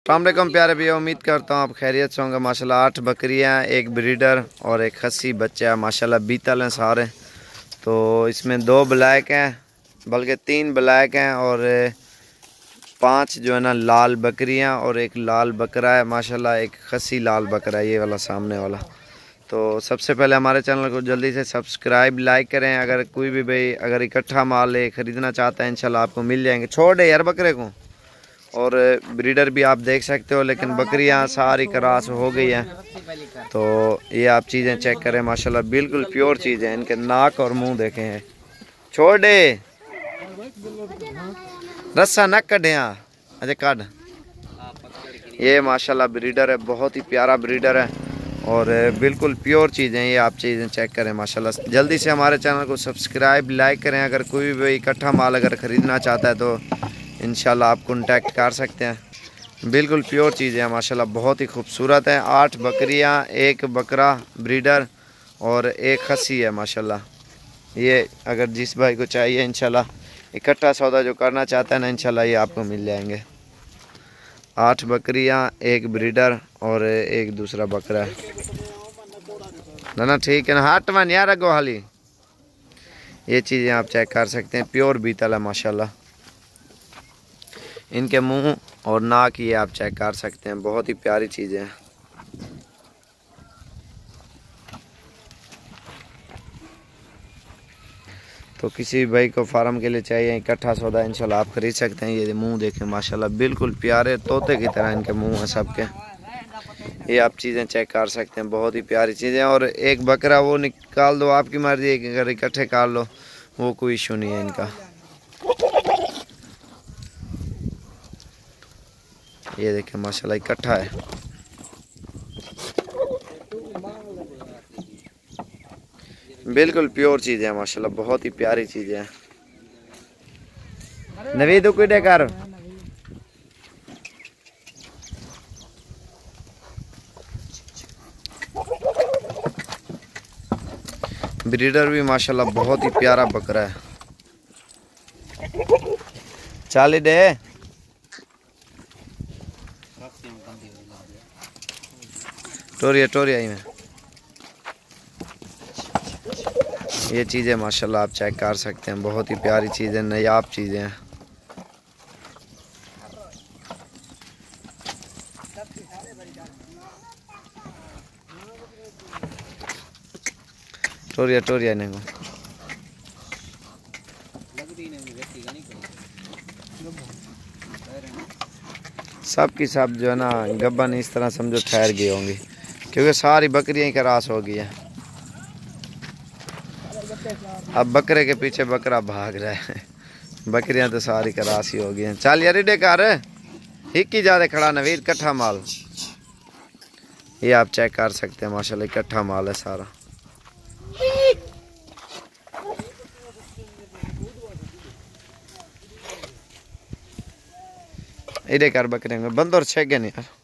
अस्सलामुअलैकुम प्यारे भैया, उम्मीद करता हूँ आप खैरियत से होंगे। माशाल्लाह 8 बकरियाँ, एक ब्रीडर और एक खस्सी बच्चा माशाल्लाह बीतल हैं सारे। तो इसमें 2 ब्लैक हैं, बल्कि 3 ब्लैक हैं और 5 जो है ना लाल बकरियाँ और एक लाल बकरा है माशाल्लाह। एक खस्सी लाल बकरा है, ये वाला सामने वाला। तो सबसे पहले हमारे चैनल को जल्दी से सब्सक्राइब लाइक करें। अगर कोई भी भाई अगर इकट्ठा माल ख़रीदना चाहता है इंशाल्लाह आपको मिल जाएंगे। छोड़ दे यार बकरे को। और ब्रीडर भी आप देख सकते हो, लेकिन बकरियां सारी क्रॉस हो गई हैं। तो ये आप चीज़ें चेक करें माशाल्लाह बिल्कुल प्योर चीज़ है। इनके नाक और मुंह देखे हैं। छोड़ दे रस्सा न कढ़े। अच्छा काट। ये माशाल्लाह ब्रीडर है, बहुत ही प्यारा ब्रीडर है और बिल्कुल प्योर चीज़ें। ये आप चीज़ें चेक करें माशाल्लाह। जल्दी से हमारे चैनल को सब्सक्राइब लाइक करें। अगर कोई भी इकट्ठा माल अगर ख़रीदना चाहता है तो इंशाल्लाह आप कॉन्टैक्ट कर सकते हैं। बिल्कुल प्योर चीज़ें हैं माशाल्लाह, बहुत ही खूबसूरत है। 8 बकरियां, एक बकरा ब्रीडर और एक खस्सी है माशाल्लाह। ये अगर जिस भाई को चाहिए इंशाल्लाह इकट्ठा सौदा जो करना चाहता है ना इंशाल्लाह ये आपको मिल जाएंगे। 8 बकरियां, एक ब्रीडर और एक दूसरा बकरा है ना। ठीक है ना, हट वन यार अगो हाली। ये चीज़ें आप चेक कर सकते हैं, प्योर बीतल है माशाल्लाह। इनके मुंह और नाक ये आप चेक कर सकते हैं, बहुत ही प्यारी चीज़ें हैं। तो किसी भाई को फार्म के लिए चाहिए इकट्ठा सौदा इंशाल्लाह आप खरीद सकते हैं। ये मुंह देखें माशाल्लाह बिल्कुल प्यारे तोते की तरह इनके मुंह हैं सबके। ये आप चीज़ें चेक कर सकते हैं, बहुत ही प्यारी चीज़ें। और एक बकरा वो निकाल दो, आपकी मर्जी है कि अगर इकट्ठे कर लो वो कोई इशू नहीं है इनका। ये देखें माशाल्लाह इकट्ठा है। बिल्कुल प्योर चीज़ है माशाल्लाह, बहुत ही प्यारी चीज़ है। नवीद को कर ब्रीडर भी माशाल्लाह बहुत ही प्यारा बकरा है। चाली दे टोरिया टोरिया ही में। ये चीज़ें माशाल्लाह आप चेक कर सकते हैं, बहुत ही प्यारी चीज़ें, नायाब चीज़ें हैं। टोरिया टोरिया नहीं सब की सब जो है ना गब्बन इस तरह समझो ठहर गई होंगी, क्योंकि सारी बकरियां ही क्रॉस हो गई है। अब बकरे के पीछे बकरा भाग रहा है। बकरियां तो सारी क्रॉस ही हो गई हैं। चल यार इडे कर एक ही ज़्यादा खड़ा नवीद, इकट्ठा माल। ये आप चेक कर सकते हैं माशाल्लाह इकट्ठा माल है सारा। इधे कर बकरे में बंद और छे नहीं यार।